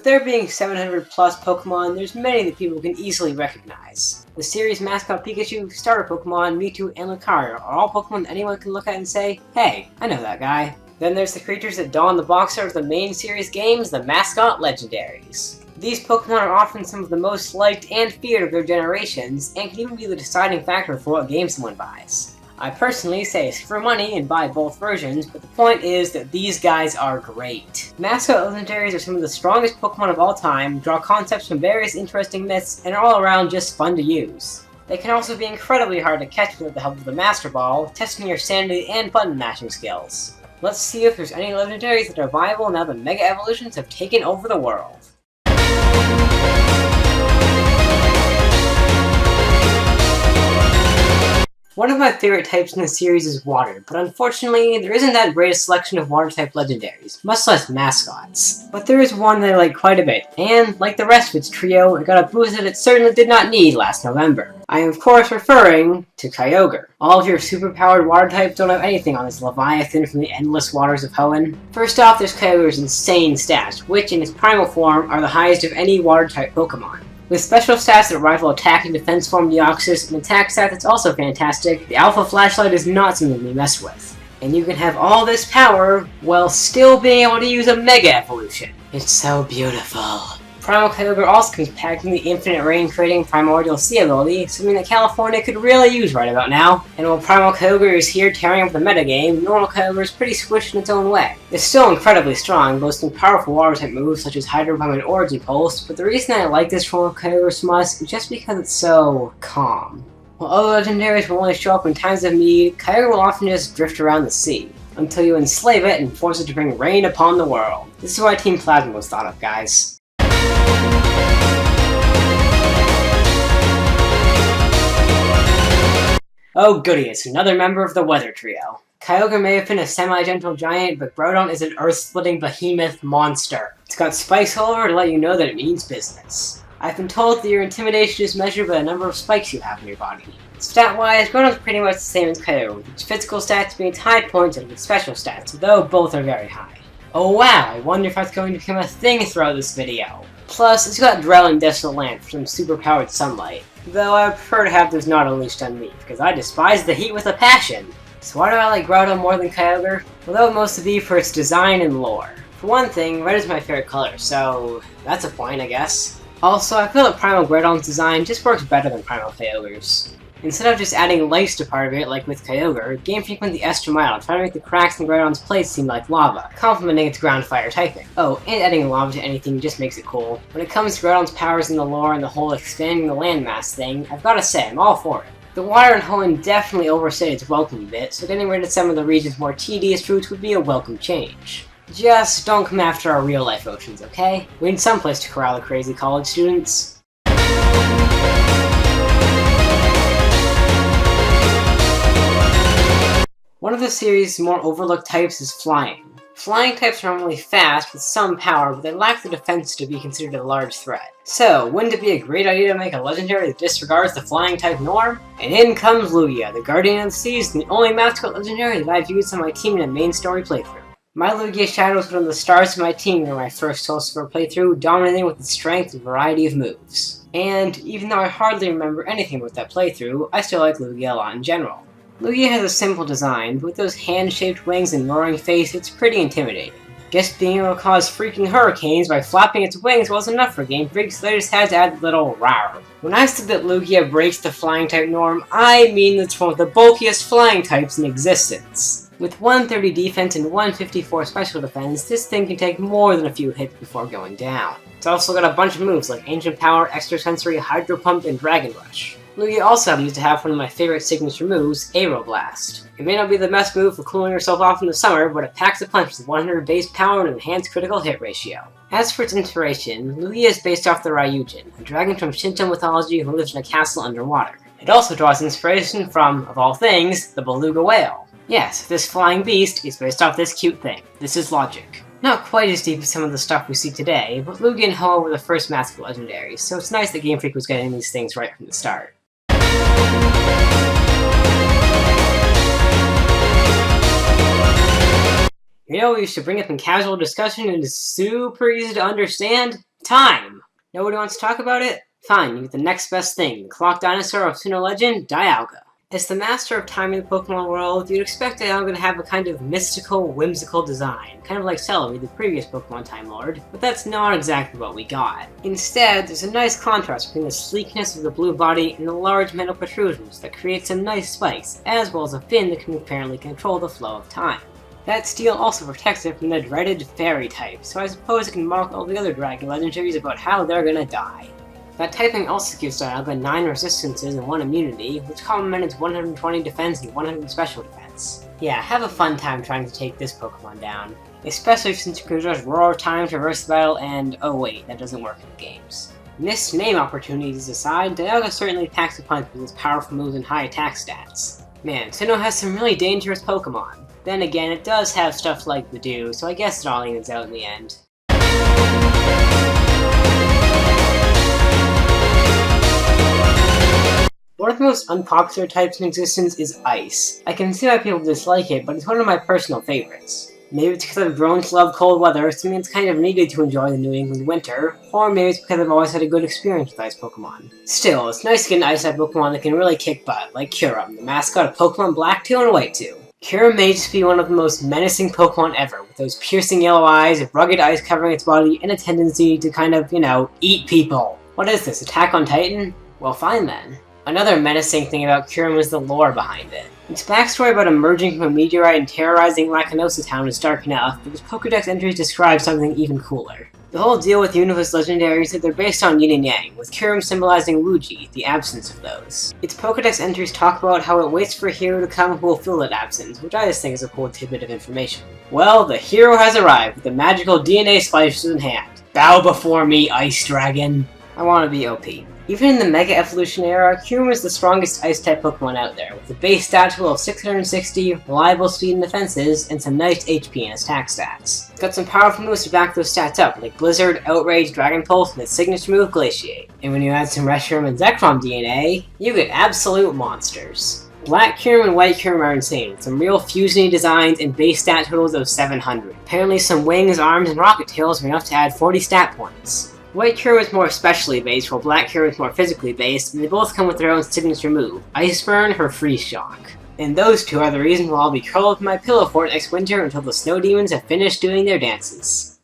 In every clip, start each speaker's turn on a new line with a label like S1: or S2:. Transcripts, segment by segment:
S1: With there being 700 plus Pokemon, there's many that people can easily recognize. The series Mascot, Pikachu, starter Pokemon, Mewtwo, and Lucario are all Pokemon that anyone can look at and say, hey, I know that guy. Then there's the creatures that don the box art of the main series games, the Mascot Legendaries. These Pokemon are often some of the most liked and feared of their generations, and can even be the deciding factor for what game someone buys. I personally say screw money and buy both versions, but the point is that these guys are great. Mascot Legendaries are some of the strongest Pokemon of all time, draw concepts from various interesting myths, and are all around just fun to use. They can also be incredibly hard to catch with the help of the Master Ball, testing your sanity and button mashing skills. Let's see if there's any Legendaries that are viable now that Mega Evolutions have taken over the world. One of my favorite types in the series is Water, but unfortunately, there isn't that great a selection of Water-type Legendaries, much less Mascots. But there is one that I like quite a bit, and, like the rest of its trio, it got a boost that it certainly did not need last November. I am of course referring to Kyogre. All of your superpowered Water types don't have anything on this Leviathan from the endless waters of Hoenn. First off, there's Kyogre's insane stats, which in its primal form are the highest of any Water-type Pokemon. With special stats that rival attack and defense form Deoxys, and attack stat that's also fantastic, the Alpha Flashlight is not something to be messed with. And you can have all this power while still being able to use a Mega Evolution. It's so beautiful. Primal Kyogre also comes packed in the Infinite Rain creating Primordial Sea ability, something that California could really use right about now. And while Primal Kyogre is here tearing up the metagame, normal Kyogre is pretty squished in its own way. It's still incredibly strong, boasting powerful water-type moves such as Hydro Pump and Origin Pulse, but the reason I like this form of Kyogre so much is just because it's so calm. While other legendaries will only show up in times of need, Kyogre will often just drift around the sea, until you enslave it and force it to bring rain upon the world. This is why Team Plasma was thought of, guys. Oh goody, it's another member of the Weather Trio. Kyogre may have been a semi-gentle giant, but Groudon is an earth-splitting behemoth monster. It's got spikes all over to let you know that it means business. I've been told that your intimidation is measured by the number of spikes you have in your body. Stat-wise, Groudon's pretty much the same as Kyogre, with its physical stats being its high points and its special stats, though both are very high. Oh wow, I wonder if that's going to become a thing throughout this video. Plus, it's got Drell and Desolate Land for some super-powered sunlight. Though I would prefer to have those not unleashed on me, because I despise the heat with a passion. So why do I like Groudon more than Kyogre? Well, that would mostly be for its design and lore. For one thing, red is my favorite color, so that's a point, I guess. Also, I feel that Primal Groudon's design just works better than Primal Kyogre's. Instead of just adding lights to part of it, like with Kyogre, Game Freak went the extra mile, trying to make the cracks in Groudon's plates seem like lava, complementing its ground fire typing. Oh, and adding lava to anything just makes it cool. When it comes to Groudon's powers in the lore and the whole expanding the landmass thing, I've gotta say, I'm all for it. The water in Hoenn definitely overstayed its welcome a bit, so getting rid of some of the region's more tedious routes would be a welcome change. Just don't come after our real-life oceans, okay? We need someplace to corral the crazy college students. One of the series' more overlooked types is Flying. Flying types are normally fast with some power, but they lack the defense to be considered a large threat. So, wouldn't it be a great idea to make a legendary that disregards the Flying type norm? And in comes Lujah, the Guardian of the Seas, and the only Mascot legendary that I've used on my team in a main story playthrough. My Lujah Shadow was one of the stars of my team during my first Soul Silver playthrough, dominating with its strength and variety of moves. And even though I hardly remember anything about that playthrough, I still like Lujah a lot in general. Lujah has a simple design, but with those hand-shaped wings and roaring face, it's pretty intimidating. Just being able to cause freaking hurricanes by flapping its wings wasn't enough for Game Freak, so they just had to add a little rawr. When I said that Lujah breaks the flying type norm, I mean it's one of the bulkiest flying types in existence. With 130 defense and 154 special defense, this thing can take more than a few hits before going down. It's also got a bunch of moves like Ancient Power, Extrasensory, Hydro Pump, and Dragon Rush. Lujah also happens to have one of my favorite signature moves, Aeroblast. It may not be the best move for cooling yourself off in the summer, but it packs a punch with 100 base power and enhanced critical hit ratio. As for its inspiration, Lujah is based off the Ryujin, a dragon from Shinto mythology who lives in a castle underwater. It also draws inspiration from, of all things, the beluga whale. Yes, this flying beast is based off this cute thing. This is logic. Not quite as deep as some of the stuff we see today, but Lujah and Hoenn were the first Mascot legendaries, so it's nice that Game Freak was getting these things right from the start. You know what we should bring up in casual discussion and is super easy to understand? Time! Nobody wants to talk about it? Fine, you get the next best thing, the clock dinosaur of Sinnoh legend, Dialga. As the master of time in the Pokemon world, you'd expect Dialga to have a kind of mystical, whimsical design, kind of like Celebi, the previous Pokemon Time Lord, but that's not exactly what we got. Instead, there's a nice contrast between the sleekness of the blue body and the large metal protrusions that create some nice spikes, as well as a fin that can apparently control the flow of time. That steel also protects it from the dreaded fairy type, so I suppose it can mock all the other Dragon Legendaries about how they're gonna die. That typing also gives Dialga 9 resistances and 1 immunity, which complement its 120 defense and 100 special defense. Yeah, have a fun time trying to take this Pokemon down, especially since you can just roar time, traverse the battle, and oh wait, that doesn't work in the games. Missed name opportunities aside, Dialga certainly packs a punch with its powerful moves and high attack stats. Man, Sinnoh has some really dangerous Pokemon. Then again, it does have stuff like the Dew, so I guess it all evens out in the end. One of the most unpopular types in existence is Ice. I can see why people dislike it, but it's one of my personal favorites. Maybe it's because I've grown to love cold weather, something it's kind of needed to enjoy the New England winter, or maybe it's because I've always had a good experience with Ice Pokemon. Still, it's nice to get an Ice-type Pokemon that can really kick butt, like Kyurem, the mascot of Pokemon Black 2 and White 2. Kyurem may just be one of the most menacing Pokemon ever, with those piercing yellow eyes, rugged ice covering its body, and a tendency to kind of, eat people. What is this, Attack on Titan? Well, fine then. Another menacing thing about Kyurem is the lore behind it. Its backstory about emerging from a meteorite and terrorizing Lacanosa Town is dark enough, but its Pokedex entries describe something even cooler. The whole deal with Universe Legendaries is that they're based on yin and yang, with Kyurem symbolizing Lujah, the absence of those. Its Pokedex entries talk about how it waits for a hero to come who will fill that absence, which I just think is a cool tidbit of information. Well, the hero has arrived, with the magical DNA splicers in hand. Bow before me, Ice Dragon! I want to be OP. Even in the Mega Evolution era, Kyurem is the strongest Ice-type Pokemon out there, with a base stat total of 660, reliable speed and defenses, and some nice HP and attack stats. It's got some powerful moves to back those stats up, like Blizzard, Outrage, Dragon Pulse, and its signature move, Glaciate. And when you add some Reshiram and Zekrom DNA, you get absolute monsters. Black Kyurem and White Kyurem are insane, with some real fusiony designs and base stat totals of 700. Apparently some wings, arms, and rocket tails are enough to add 40 stat points. White Kyurem is more specially based, while Black Kyurem is more physically based, and they both come with their own signature move, Ice Burn or Freeze Shock. And those two are the reason why I'll be curled up in my pillow fort next winter until the snow demons have finished doing their dances.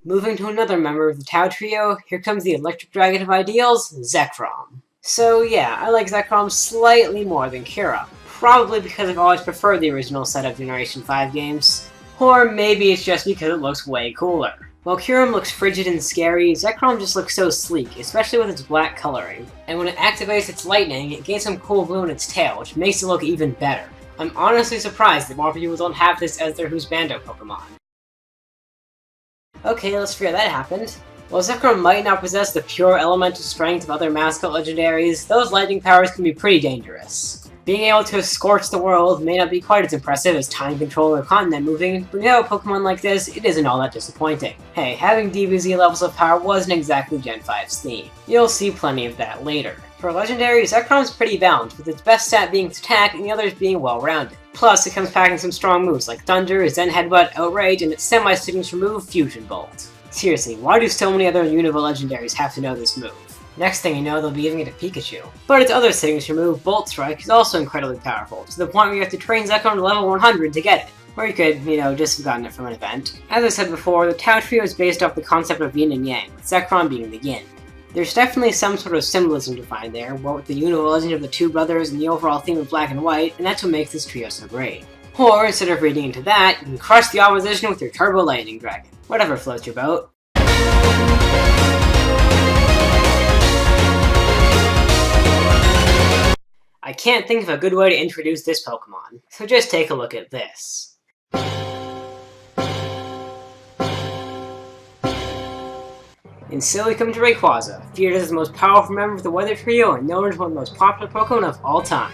S1: Moving to another member of the Tau Trio, here comes the electric dragon of ideals, Zekrom. So yeah, I like Zekrom slightly more than Kyurem. Probably because I've always preferred the original set of Generation 5 games. Or maybe it's just because it looks way cooler. While Kyurem looks frigid and scary, Zekrom just looks so sleek, especially with its black coloring. And when it activates its lightning, it gains some cool blue in its tail, which makes it look even better. I'm honestly surprised that more people don't have this as their Husbando Pokemon. Okay, let's figure that happened. While Zekrom might not possess the pure elemental strength of other Mascot Legendaries, those lightning powers can be pretty dangerous. Being able to scorch the world may not be quite as impressive as time control or continent moving, but when you have a Pokemon like this, it isn't all that disappointing. Hey, having DBZ levels of power wasn't exactly Gen 5's theme. You'll see plenty of that later. For Legendary, Zekrom's pretty balanced, with its best stat being its attack and the others being well-rounded. Plus, it comes packing some strong moves like Thunder, Zen Headbutt, Outrage, and its semi-signature move, Fusion Bolt. Seriously, why do so many other Unova Legendaries have to know this move? Next thing you know, they'll be giving it a Pikachu. But its other signature move, Bolt Strike, is also incredibly powerful, to the point where you have to train Zekrom to level 100 to get it. Or you could, just have gotten it from an event. As I said before, the Tau Trio is based off the concept of yin and yang, with Zekrom being the yin. There's definitely some sort of symbolism to find there, what with the Unova legend of the two brothers and the overall theme of black and white, and that's what makes this trio so great. Or, instead of reading into that, you can crush the opposition with your Turbo Lightning Dragon. Whatever floats your boat. I can't think of a good way to introduce this Pokemon, so just take a look at this. And so we come to Rayquaza, feared as the most powerful member of the Weather Trio and known as one of the most popular Pokemon of all time.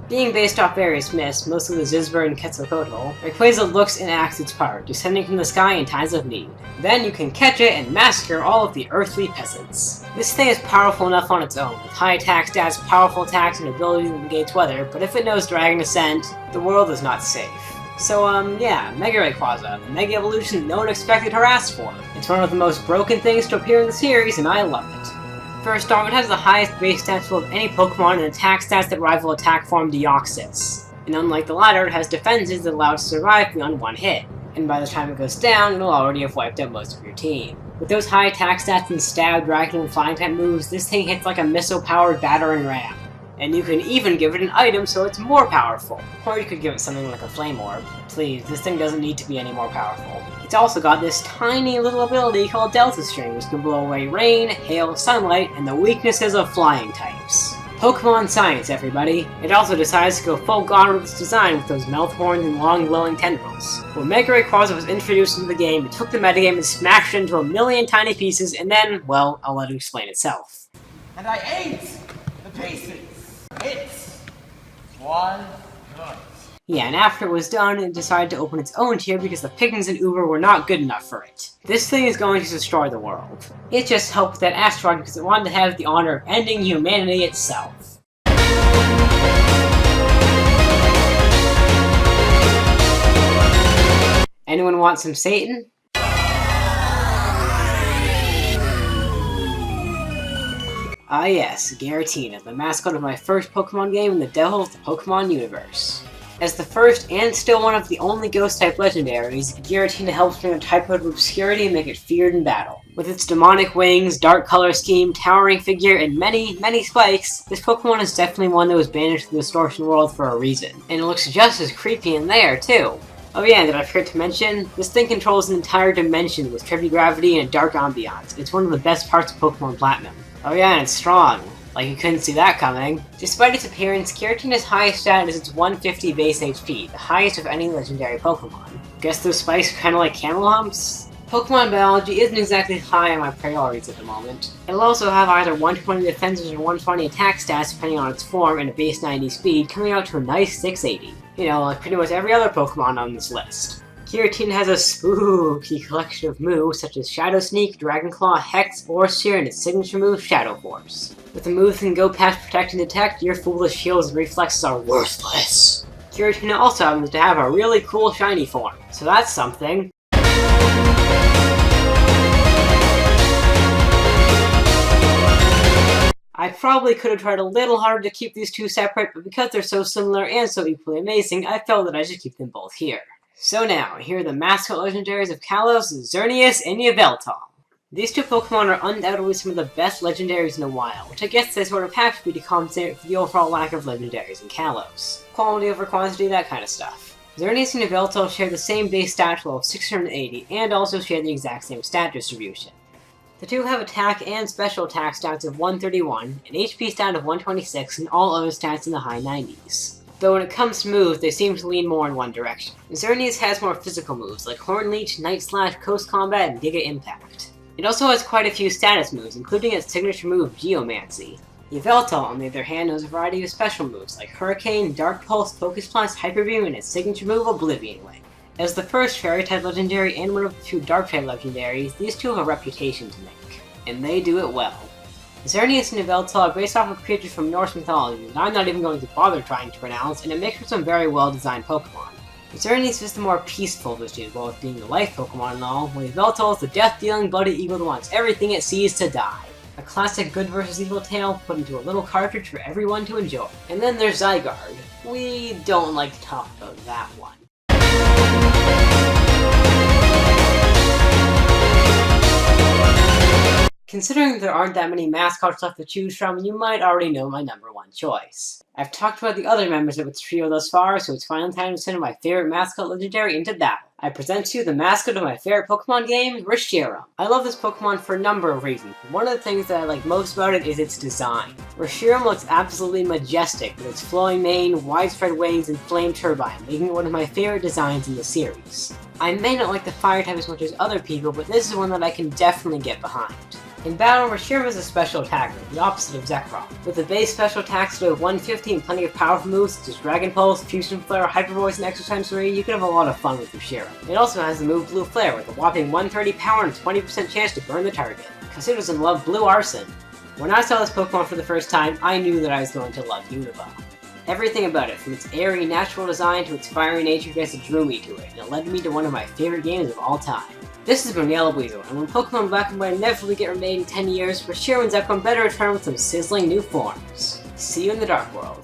S1: Being based off various myths, mostly the Zizber and Quetzalcoatl, Rayquaza looks and acts its part, descending from the sky in times of need. Then you can catch it and massacre all of the earthly peasants. This thing is powerful enough on its own, with high attack stats, powerful attacks, and ability that negates weather, but if it knows Dragon Ascent, the world is not safe. So, yeah, Mega Rayquaza, the Mega Evolution no one expected or asked for. It's one of the most broken things to appear in the series, and I love it. First off, it has the highest base stats of any Pokemon and attack stats that rival attack form Deoxys. And unlike the latter, it has defenses that allow it to survive beyond one hit. And by the time it goes down, it'll already have wiped out most of your team. With those high attack stats and stab, dragon, and flying type moves, this thing hits like a missile-powered battering ram. And you can even give it an item so it's more powerful. Or you could give it something like a Flame Orb. Please, this thing doesn't need to be any more powerful. It's also got this tiny little ability called Delta String, which can blow away rain, hail, sunlight, and the weaknesses of flying types. Pokemon science, everybody. It also decides to go full god with its design with those mouth horns and long glowing tendrils. When Mega Rayquaza was introduced into the game, it took the metagame and smashed it into a million tiny pieces, and then, well, I'll let it explain itself.
S2: And I ate the pieces. It was good.
S1: Yeah, and after it was done, it decided to open its own tier because the Pikmins and Uber were not good enough for it. This thing is going to destroy the world. It just helped that asteroid because it wanted to have the honor of ending humanity itself. Anyone want some Satan? Ah yes, Giratina, the mascot of my first Pokemon game in the Devil of the Pokemon universe. As the first and still one of the only Ghost-type legendaries, Giratina helps bring a type code of obscurity and make it feared in battle. With its demonic wings, dark color scheme, towering figure, and many, many spikes, this Pokemon is definitely one that was banished to the Distortion world for a reason. And it looks just as creepy in there, too. Oh yeah, and did I forget to mention? This thing controls an entire dimension with trippy gravity and a dark ambiance. It's one of the best parts of Pokemon Platinum. Oh yeah, and it's strong. Like you couldn't see that coming. Despite its appearance, Giratina's highest stat is its 150 base HP, the highest of any legendary Pokemon. Guess those spikes are kinda like camel humps? Pokemon biology isn't exactly high on my priorities at the moment. It'll also have either 120 defenses or 120 attack stats depending on its form and a base 90 speed, coming out to a nice 680. You know, like pretty much every other Pokemon on this list. Giratina has a spooky collection of moves such as Shadow Sneak, Dragon Claw, Hex, or Sear, and its signature move, Shadow Force. With the moves that can go past Protect and Detect, your foolish shields and reflexes are worthless. Giratina also happens to have a really cool shiny form, so that's something. I probably could have tried a little harder to keep these two separate, but because they're so similar and so equally amazing, I felt that I should keep them both here. So now, here are the mascot legendaries of Kalos, Xerneas, and Yveltal. These two Pokemon are undoubtedly some of the best legendaries in a while, which I guess they sort of have to be to compensate for the overall lack of legendaries in Kalos. Quality over quantity, that kind of stuff. Xerneas and Yveltal share the same base stat level of 680, and also share the exact same stat distribution. The two have attack and special attack stats of 131, an HP stat of 126, and all other stats in the high 90s. Though when it comes to moves, they seem to lean more in one direction. Xerneas has more physical moves, like Horn Leech, Night Slash, Coast Combat, and Giga Impact. It also has quite a few status moves, including its signature move, Geomancy. Yveltal, on the other hand, has a variety of special moves, like Hurricane, Dark Pulse, Focus Blast, Hyper Beam, and its signature move, Oblivion Wing. As the first Fairy-type legendary and one of the two Dark-type legendaries, these two have a reputation to make, and they do it well. Xerneas and Yveltal are based off of creatures from Norse mythology that I'm not even going to bother trying to pronounce, and it makes for some very well-designed Pokemon. Xerneas is the more peaceful visual, with being the life Pokemon and all, while Yveltal is the death-dealing bloody eagle that wants everything it sees to die. A classic good versus evil tale put into a little cartridge for everyone to enjoy. And then there's Zygarde. We don't like to talk about that one. Considering there aren't that many mascots left to choose from, you might already know my number one choice. I've talked about the other members of its trio thus far, so it's finally time to send my favorite mascot legendary into battle. I present to you the mascot of my favorite Pokemon game, Reshiram. I love this Pokemon for a number of reasons. One of the things that I like most about it is its design. Reshiram looks absolutely majestic with its flowing mane, widespread wings, and flame turbine, making it one of my favorite designs in the series. I may not like the fire type as much as other people, but this is one that I can definitely get behind. In battle, Reshiram is a special attacker, the opposite of Zekrom. With a base special attack stat of 150 and plenty of powerful moves such as Dragon Pulse, Fusion Flare, Hyper Voice, and Extra Sensory, you can have a lot of fun with Reshiram. It also has the move Blue Flare with a whopping 130 power and a 20% chance to burn the target. Cause who doesn't love Blue Arson? When I saw this Pokemon for the first time, I knew that I was going to love Unova. Everything about it, from its airy, natural design to its fiery nature, just drew me to it, and it led me to one of my favorite games of all time. This has been Yellow Weasel, and when Pokemon Black and White inevitably get remade in 10 years, Reshiram and Zekrom better return with some sizzling new forms. See you in the Dark World.